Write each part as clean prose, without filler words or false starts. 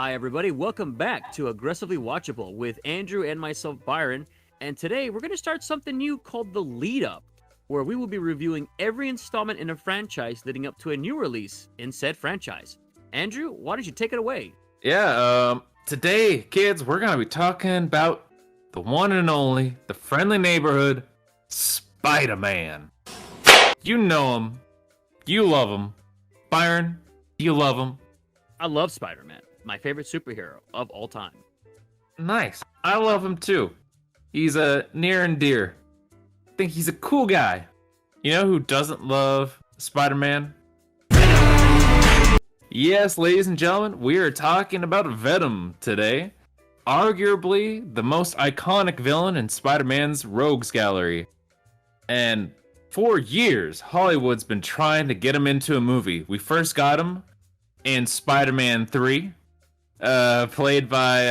Hi, everybody. Welcome back to Aggressively Watchable with Andrew and myself, Byron. And today we're going to start something new called The Lead Up, where we will be reviewing every installment in a franchise leading up to a new release in said franchise. Andrew, why don't you take it away? Today, kids, we're going to be talking about the one and only, the friendly neighborhood, Spider-Man. You know him. You love him. Byron, you love him. I love Spider-Man. My favorite superhero of all time. Nice. I love him too. He's near and dear. I think he's a cool guy. You know who doesn't love Spider-Man? Yes, ladies and gentlemen, we are talking about Venom today. Arguably the most iconic villain in Spider-Man's rogues gallery. And for years, Hollywood's been trying to get him into a movie. We first got him in Spider-Man 3. Played by,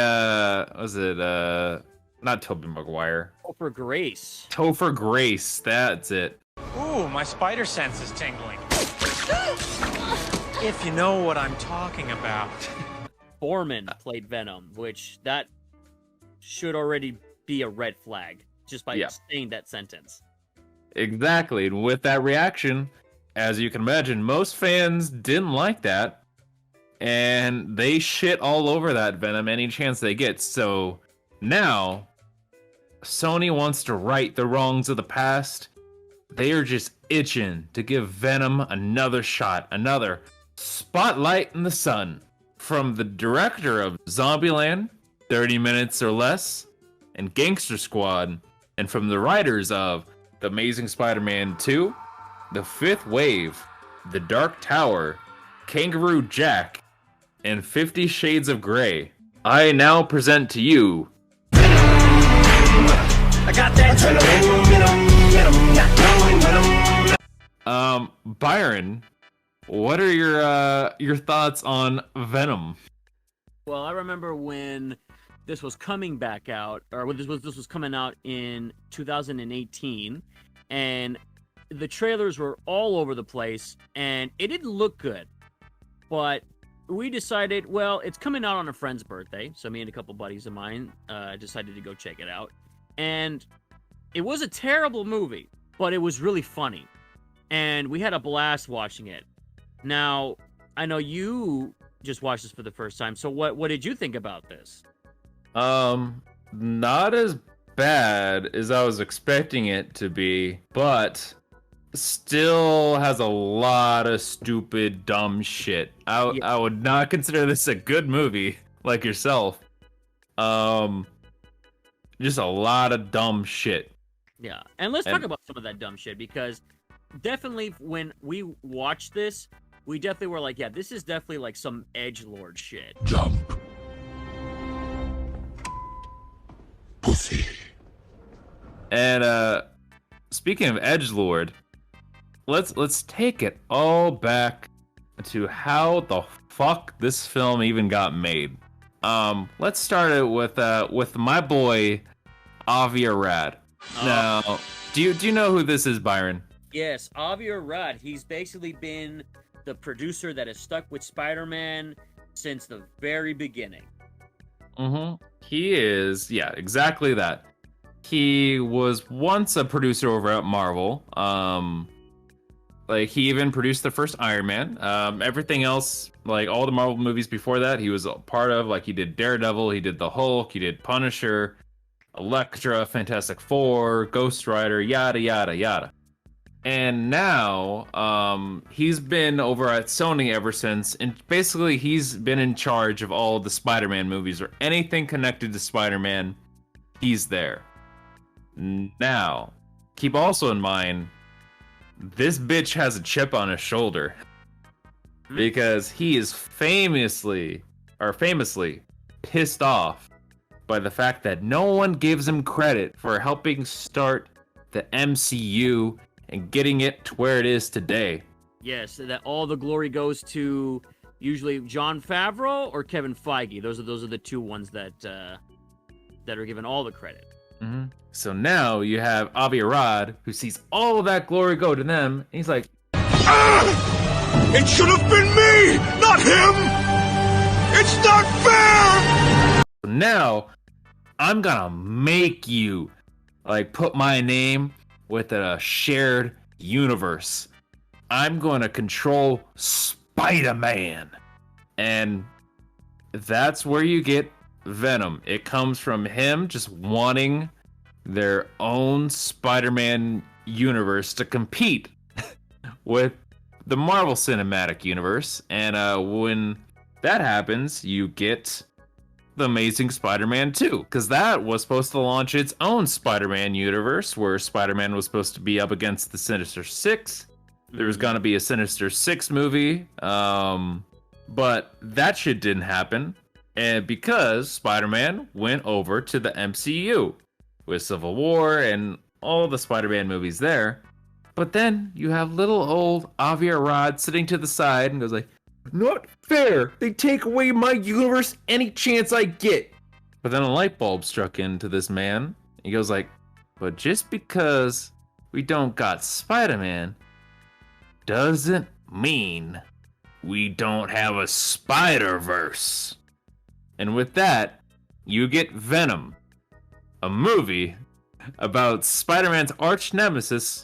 not Tobey Maguire. Topher Grace. Topher Grace, that's it. Ooh, my spider sense is tingling. If you know what I'm talking about. Foreman played Venom, which that should already be a red flag, just by saying that sentence. Exactly, and with that reaction, as you can imagine, most fans didn't like that. And they shit all over that Venom any chance they get. So now, Sony wants to right the wrongs of the past. They are just itching to give Venom another shot, another spotlight in the sun. From the director of Zombieland, 30 Minutes or Less, and Gangster Squad, and from the writers of The Amazing Spider-Man 2, The Fifth Wave, The Dark Tower, Kangaroo Jack, and 50 Shades of Grey, I now present to you... I got that. Byron, what are your thoughts on Venom? Well, I remember when this was coming back out, or when this was coming out in 2018, and the trailers were all over the place, and it didn't look good, but we decided, well, it's coming out on a friend's birthday, so me and a couple buddies of mine decided to go check it out. And it was a terrible movie, but it was really funny. And we had a blast watching it. Now, I know you just watched this for the first time, so what did you think about this? Not as bad as I was expecting it to be, but still has a lot of stupid, dumb shit. I would not consider this a good movie, like yourself. Just a lot of dumb shit. Yeah, and let's talk about some of that dumb shit, because definitely when we watched this, we definitely were like, yeah, this is definitely like some edgelord shit. Jump. Pussy. And speaking of edgelord, let's take it all back to how the fuck this film even got made. Let's start it with my boy Avi Arad. Now, do you know who this is, Byron? Yes, Avi Arad. He's basically been the producer that has stuck with Spider-Man since the very beginning. He is, yeah, exactly that. He was once a producer over at Marvel. Like, he even produced the first Iron Man. Everything else, like all the Marvel movies before that, he was a part of. Like, he did Daredevil, he did the Hulk, he did Punisher, Elektra, Fantastic Four, Ghost Rider, yada, yada, yada. And now, he's been over at Sony ever since, and basically he's been in charge of all the Spider-Man movies, or anything connected to Spider-Man, he's there. Now, keep also in mind, this bitch has a chip on his shoulder, because he is famously pissed off by the fact that no one gives him credit for helping start the MCU and getting it to where it is today. Yes, that all the glory goes to usually Jon Favreau or Kevin Feige. Those are the two ones that are given all the credit. So now you have Avi Arad, who sees all of that glory go to them, and he's like, It should have been me, not him! It's not fair! Now, I'm gonna make you, like, put my name with a shared universe. I'm gonna control Spider-Man. And that's where you get Venom. It comes from him just wanting their own Spider-Man universe to compete with the Marvel Cinematic Universe. And when that happens, you get The Amazing Spider-Man 2, because that was supposed to launch its own Spider-Man universe, where Spider-Man was supposed to be up against the Sinister Six. There was gonna be a Sinister Six movie, but that shit didn't happen, and because Spider-Man went over to the MCU with Civil War and all the Spider-Man movies there. But then you have little old Avi Arad sitting to the side and goes like, "Not fair! They take away my universe any chance I get." But then a light bulb struck into this man. He goes like, "But just because we don't got Spider-Man doesn't mean we don't have a Spider-Verse." And with that, you get Venom, a movie about Spider-Man's arch nemesis.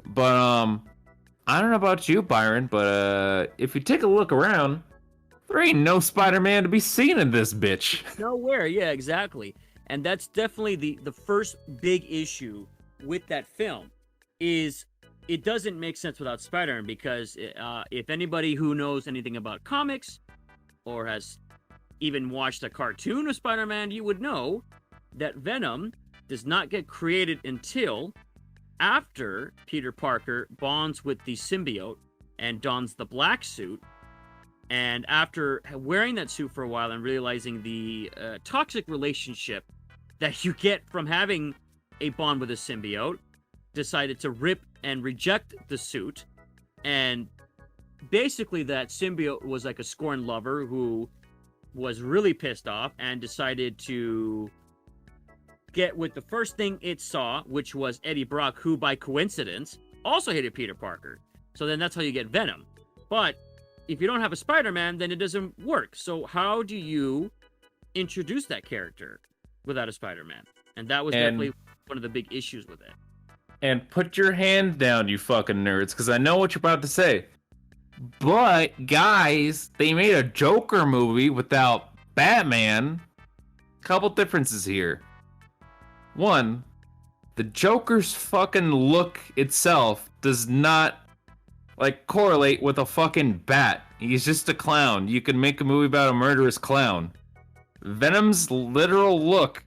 But I don't know about you, Byron, but if you take a look around, there ain't no Spider-Man to be seen in this bitch. Nowhere, yeah, exactly. And that's definitely the first big issue with that film, is it doesn't make sense without Spider-Man, because if anybody who knows anything about comics or has even watched a cartoon of Spider-Man, you would know that Venom does not get created until after Peter Parker bonds with the symbiote and dons the black suit. And after wearing that suit for a while and realizing the toxic relationship that you get from having a bond with a symbiote, decided to rip and reject the suit. And basically that symbiote was like a scorned lover who was really pissed off and decided to get with the first thing it saw, which was Eddie Brock, who by coincidence also hated Peter Parker. So then that's how you get Venom. But if you don't have a Spider-Man, then it doesn't work. So how do you introduce that character without a Spider-Man? And that was definitely one of the big issues with it. And put your hand down, you fucking nerds, because I know what you're about to say. But, guys, they made a Joker movie without Batman. Couple differences here. One, the Joker's fucking look itself does not, like, correlate with a fucking bat. He's just a clown. You can make a movie about a murderous clown. Venom's literal look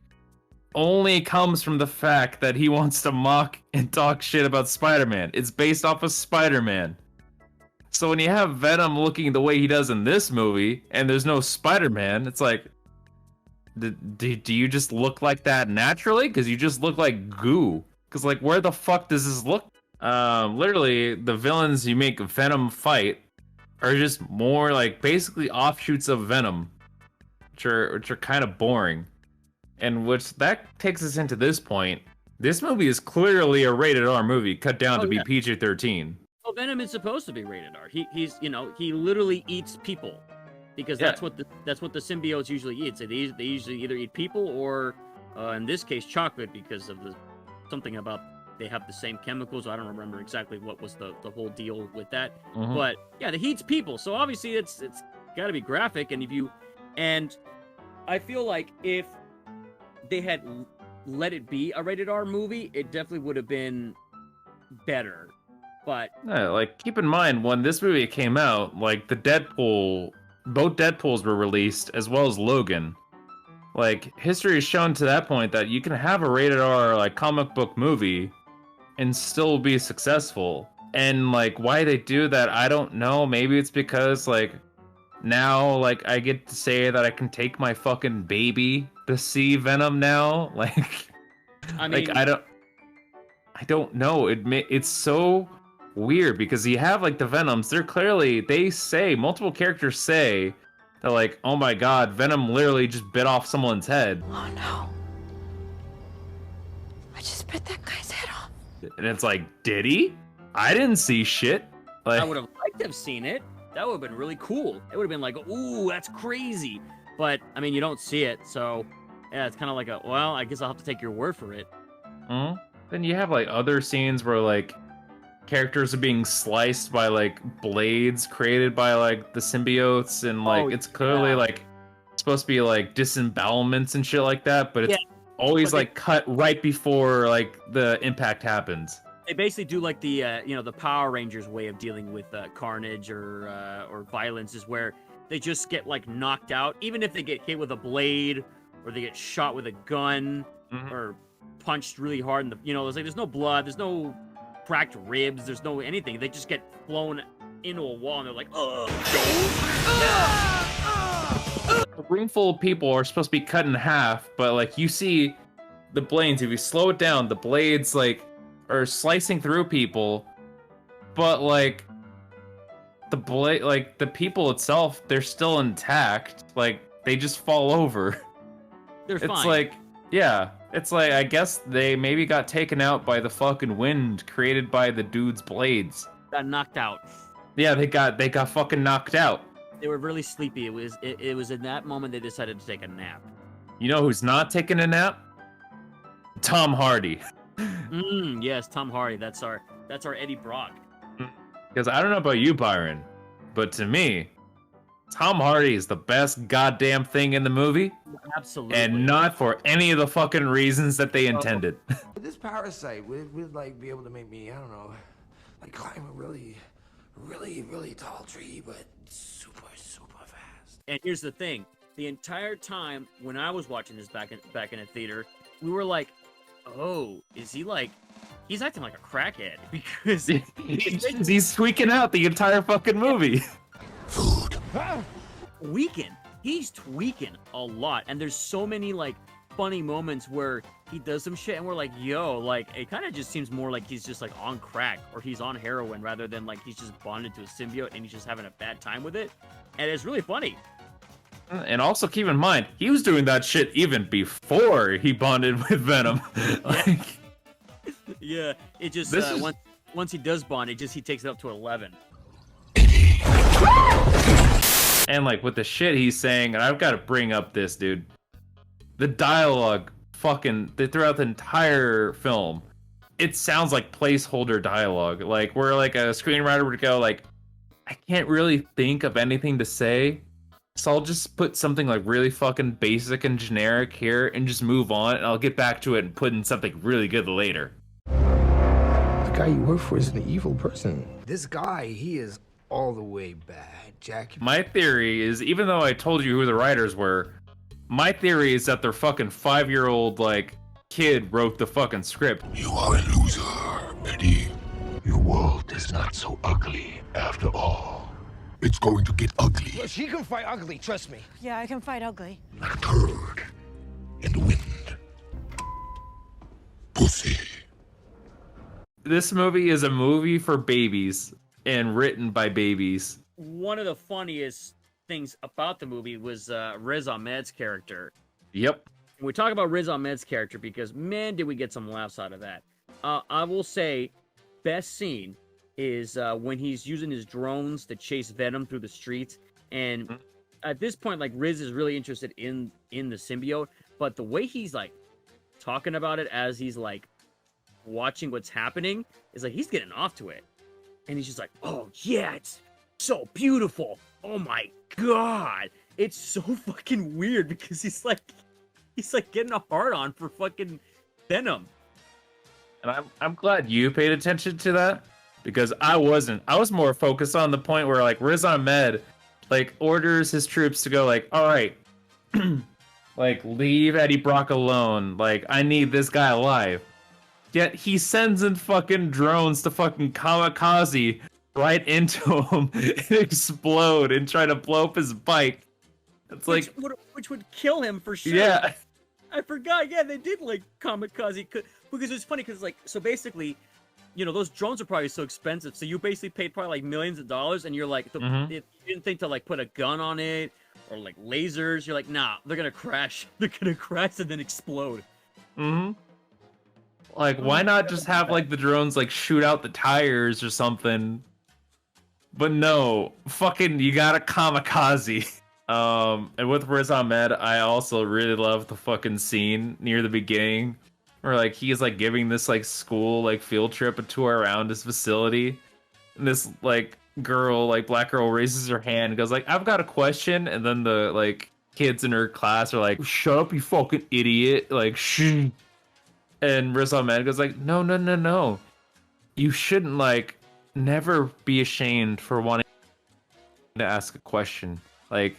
only comes from the fact that he wants to mock and talk shit about Spider-Man. It's based off of Spider-Man. So when you have Venom looking the way he does in this movie, and there's no Spider-Man, it's like, do you just look like that naturally? Because you just look like goo. Because, like, where the fuck does this look? Literally, the villains you make Venom fight are just more, like, basically offshoots of Venom, which are kind of boring. And which, that takes us into this point. This movie is clearly a rated R movie, cut down to be PG-13. Well, Venom is supposed to be rated R. He's he literally eats people, because that's what the symbiotes usually eat. So they usually either eat people or, in this case, chocolate, because of something about they have the same chemicals. I don't remember exactly what was the whole deal with that. Mm-hmm. But yeah, he eats people. So obviously it's got to be graphic. And I feel like if they had let it be a rated R movie, it definitely would have been better. But yeah, like, keep in mind, when this movie came out, like, both Deadpools were released, as well as Logan. Like, history has shown to that point that you can have a rated R, like, comic book movie and still be successful. And, like, why they do that, I don't know. Maybe it's because, like, now, like, I get to say that I can take my fucking baby to see Venom now. Like, I mean, like, I don't know. It's so weird, because you have, like, the Venoms, multiple characters say that, like, oh my god, Venom literally just bit off someone's head. Oh no. I just bit that guy's head off. And it's like, did he? I didn't see shit. Like, I would have liked to have seen it. that would have been really cool. It would have been like, ooh, that's crazy. But I mean, you don't see it, so yeah, it's kind of like well, I guess I'll have to take your word for it. Then you have like other scenes where like characters are being sliced by like blades created by like the symbiotes, and like it's clearly like supposed to be like disembowelments and shit like that, but it's always like cut right before like the impact happens. They basically do like the the Power Rangers way of dealing with carnage or violence, is where they just get like knocked out, even if they get hit with a blade or they get shot with a gun or punched really hard. And there's no blood, there's no cracked ribs, there's no anything. They just get flown into a wall, and they're like, oh. A room full of people are supposed to be cut in half, but like you see the blades, if you slow it down, the blades like are slicing through people, but like the blade, like the people itself, they're still intact. Like they just fall over. They're fine. It's like, yeah, it's like I guess they maybe got taken out by the fucking wind created by the dude's blades. Got knocked out. Yeah, they got fucking knocked out. They were really sleepy. It was in that moment they decided to take a nap. You know who's not taking a nap? Tom Hardy. Yes, Tom Hardy. That's our Eddie Brock. Because I don't know about you, Byron, but to me, Tom Hardy is the best goddamn thing in the movie. Absolutely. And not for any of the fucking reasons that they intended. This parasite would like be able to make me, I don't know, like climb a really, really, really tall tree, but super, super fast. And here's the thing: the entire time when I was watching this back in a theater, we were like, "Oh, is he like?" He's acting like a crackhead because he's tweaking out the entire fucking movie. Food. Tweaking. He's tweaking a lot, and there's so many like funny moments where he does some shit, and we're like, "Yo!" Like it kind of just seems more like he's just like on crack or he's on heroin rather than like he's just bonded to a symbiote and he's just having a bad time with it, and it's really funny. And also keep in mind, he was doing that shit even before he bonded with Venom. Like. Yeah, it just once he does bond, he takes it up to 11. And like with the shit he's saying, and I've got to bring up this, dude. The dialogue, throughout the entire film, it sounds like placeholder dialogue. Like where like a screenwriter would go like, I can't really think of anything to say, so I'll just put something like really fucking basic and generic here and just move on, and I'll get back to it and put in something really good later. The guy you work for is an evil person. This guy, he is all the way bad, Jack. My theory is, even though I told you who the writers were, my theory is that their fucking 5-year-old like kid wrote the fucking script. You are a loser, Eddie. Your world is not so ugly after all. It's going to get ugly. Well, she can fight ugly, trust me. Yeah, I can fight ugly. Like a turd in the wind. Pussy. This movie is a movie for babies and written by babies. One of the funniest things about the movie was Riz Ahmed's character. Yep. And we talk about Riz Ahmed's character because, man, did we get some laughs out of that. I will say, best scene is when he's using his drones to chase Venom through the streets. And at this point, like, Riz is really interested in the symbiote. But the way he's, like, talking about it as he's, like, watching what's happening is, like, he's getting off to it. And he's just like, oh, yeah, it's so beautiful. Oh, my God. It's so fucking weird because he's like getting a hard-on for fucking Venom. And I'm glad you paid attention to that, because I wasn't. I was more focused on the point where like Riz Ahmed like orders his troops to go like, all right, like leave Eddie Brock alone. Like I need this guy alive. Yet he sends in fucking drones to fucking kamikaze right into him and explode and try to blow up his bike. It's which would kill him for sure. Yeah. I forgot. Yeah, they did like kamikaze because it's funny because like so basically, you know, those drones are probably so expensive. So you basically paid probably like millions of dollars, and you're like, if you didn't think to like put a gun on it or like lasers, you're like, nah, they're gonna crash. They're gonna crash and then explode. Like, why not just have like the drones like shoot out the tires or something? But no, fucking, you got a kamikaze. And with Riz Ahmed, I also really love the fucking scene near the beginning where like he's like giving this like school like field trip, a tour around his facility, and this like girl, like black girl, raises her hand and goes like, "I've got a question," and then the like kids in her class are like, "Shut up, you fucking idiot!" Like, shh. And Riz Ahmed goes like, "No, no, no, no. You shouldn't like never be ashamed for wanting to ask a question. Like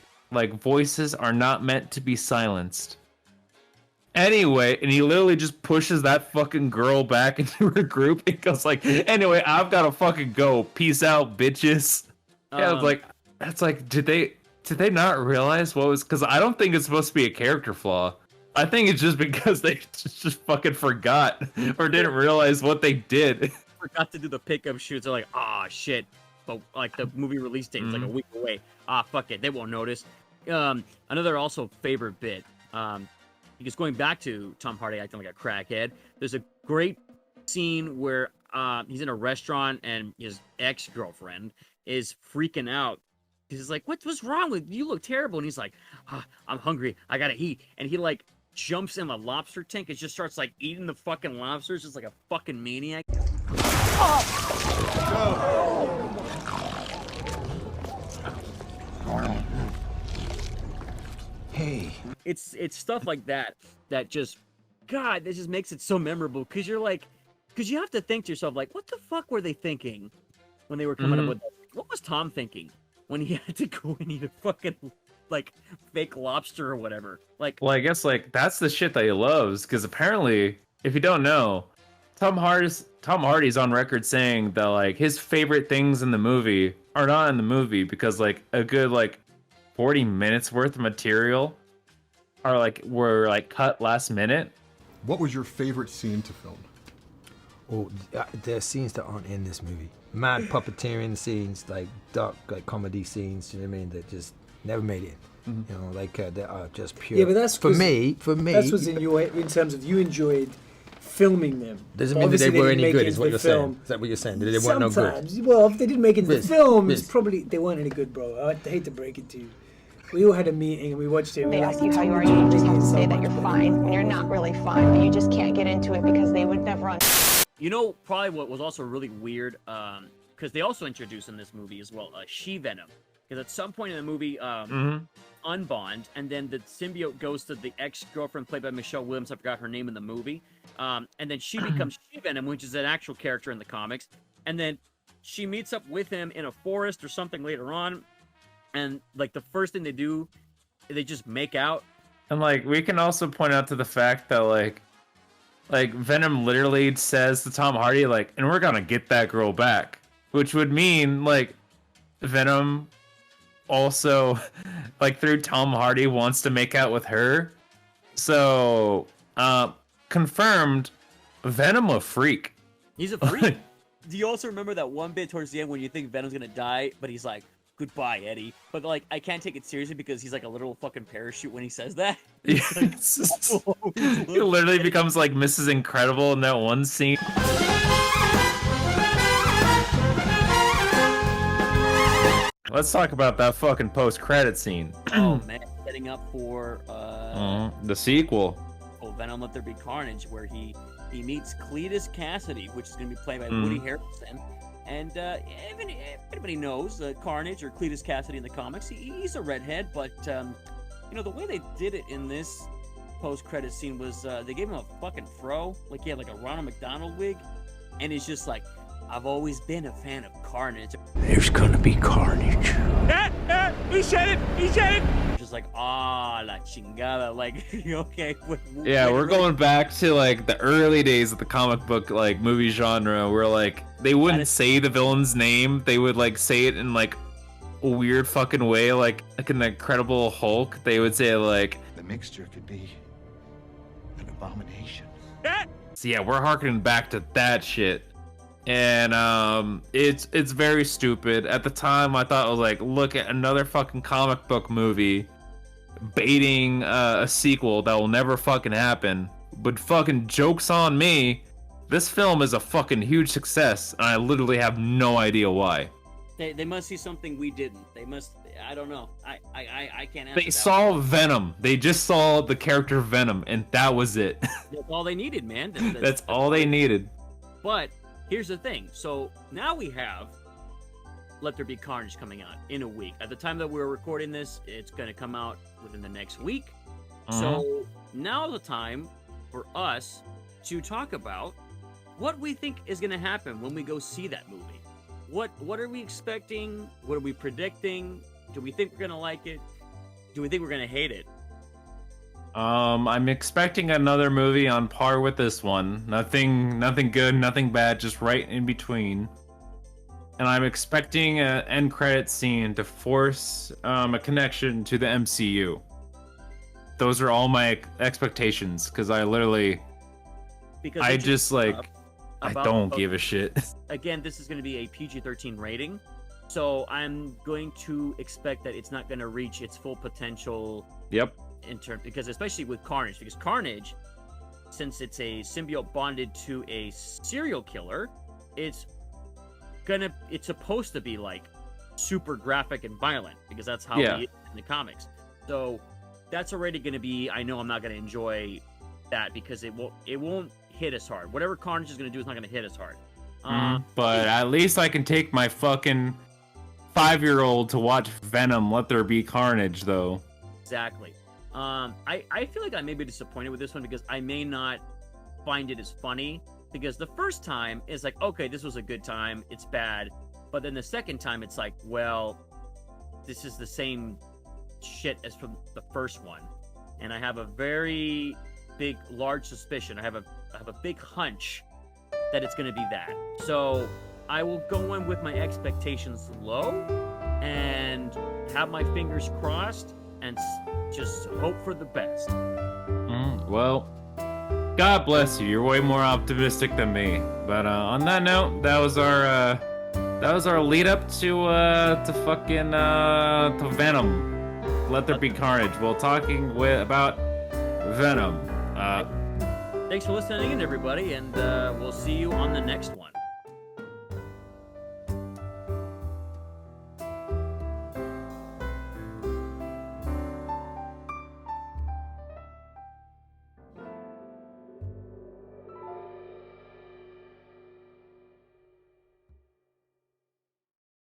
voices are not meant to be silenced." Anyway, and he literally just pushes that fucking girl back into her group and goes like, "Anyway, I've gotta fucking go. Peace out, bitches." Yeah, I was like, that's like, did they not realize what was? Because I don't think it's supposed to be a character flaw. I think it's just because they just fucking forgot or didn't realize what they did. Forgot to do the pickup shoots. They're like, ah, shit. But like the movie release date is like a week away. Ah, fuck it. They won't notice. Another also favorite bit. Because going back to Tom Hardy acting like a crackhead, there's a great scene where he's in a restaurant and his ex-girlfriend is freaking out. He's like, what's wrong with you? You look terrible. And he's like, I'm hungry. I gotta eat. And he like jumps in the lobster tank and just starts like eating the fucking lobsters just like a fucking maniac. Hey. It's stuff like that just, God, that just makes it so memorable. Because you're like, because you have to think to yourself, like, what the fuck were they thinking when they were coming up with that? What was Tom thinking when he had to go and eat a fucking, like, fake lobster or whatever? Like, well, I guess, like, that's the shit that he loves. Because apparently, if you don't know, Tom Hardy's on record saying that, like, his favorite things in the movie are not in the movie because, like, a good, like, 40 minutes worth of material were like cut last minute. What was your favorite scene to film? Oh, there's scenes that aren't in this movie. Mad puppeteering scenes, like dark, like comedy scenes. You know what I mean? That just never made it. You know, like that are just pure. Yeah, but that's for me. That's what's in terms of you enjoyed filming them. Doesn't mean that they were any good. Is what you're saying? Is that what you're saying? That they weren't no good? Sometimes, well, if they didn't make it into the film, it's probably they weren't any good, bro. I hate to break it to you. We all had a meeting and we watched it. They ask you how you are, you just have to say that you're fine. And you're not really fine, but you just can't get into it because they would never you know, probably what was also really weird, because they also introduced in this movie as well, She-Venom. Because at some point in the movie, unbond, and then the symbiote goes to the ex-girlfriend played by Michelle Williams. I forgot her name in the movie. And then she becomes She-Venom, which is an actual character in the comics. And then she meets up with him in a forest or something later on. And, like, the first thing they do, they just make out. And, like, we can also point out to the fact that, like Venom literally says to Tom Hardy, like, and we're gonna get that girl back. Which would mean, like, Venom also, like, through Tom Hardy, wants to make out with her. So, confirmed, Venom a freak. He's a freak. Do you also remember that one bit towards the end when you think Venom's gonna die, but he's like, goodbye, Eddie. But, like, I can't take it seriously because he's like a literal fucking parachute when he says that. Yes. He literally becomes like Mrs. Incredible in that one scene. Let's talk about that fucking post-credit scene. Oh, man. Setting up for the sequel. Oh, Venom, Let There Be Carnage, where he meets Cletus Cassidy, which is going to be played by Woody Harrelson. And if anybody knows Carnage or Cletus Cassidy in the comics, he's a redhead, but you know, the way they did it in this post-credit scene was they gave him a fucking fro, like he had like a Ronald McDonald wig, and it's just like, I've always been a fan of Carnage. There's gonna be carnage. He said it! He said it! Just like, la chingada, like, okay. Yeah, we're going back to like the early days of the comic book like movie genre, where like they wouldn't say the villain's name, they would like say it in like a weird fucking way, like in the Incredible Hulk, they would say like, the mixture could be an abomination. So yeah, we're harkening back to that shit. And it's very stupid. At the time, I thought I was like, look at another fucking comic book movie baiting a sequel that will never fucking happen. But fucking joke's on me. This film is a fucking huge success, and I literally have no idea why. They must see something we didn't. They must. I don't know. I can't answer They that saw one. Venom. They just saw the character Venom, and that was it. That's all they needed, man. That's all they needed. But here's the thing. So now we have Let There Be Carnage coming out in a week. At the time that we're recording this, it's going to come out within the next week. So now's the time for us to talk about what we think is going to happen when we go see that movie. What are we expecting? What are we predicting? Do we think we're going to like it? Do we think we're going to hate it? I'm expecting another movie on par with this one. Nothing good, nothing bad, just right in between. And I'm expecting an end credit scene to force a connection to the MCU. Those are all my expectations, because I literally, Because I it just like, I about- don't give a shit. Again, this is going to be a PG-13 rating, so I'm going to expect that it's not going to reach its full potential. Yep. Because especially with Carnage, because Carnage, since it's a symbiote bonded to a serial killer, it's supposed to be like super graphic and violent, because that's how he is in the comics. So that's already going to be, I know I'm not going to enjoy that, because it won't hit as hard. Whatever Carnage is going to do is not going to hit as hard. But at least I can take my fucking 5-year-old to watch Venom Let There Be Carnage, though. Exactly. I feel like I may be disappointed with this one, because I may not find it as funny, because the first time is like, okay, this was a good time, it's bad, but then the second time it's like, well, this is the same shit as from the first one, and I have a very large suspicion, I have a big hunch that it's going to be that. So I will go in with my expectations low and have my fingers crossed and just hope for the best. Well, God bless you. You're way more optimistic than me. But on that note, that was our lead up to Venom. Let There Be Carnage. While talking about Venom. Thanks for listening in, everybody, and we'll see you on the next one.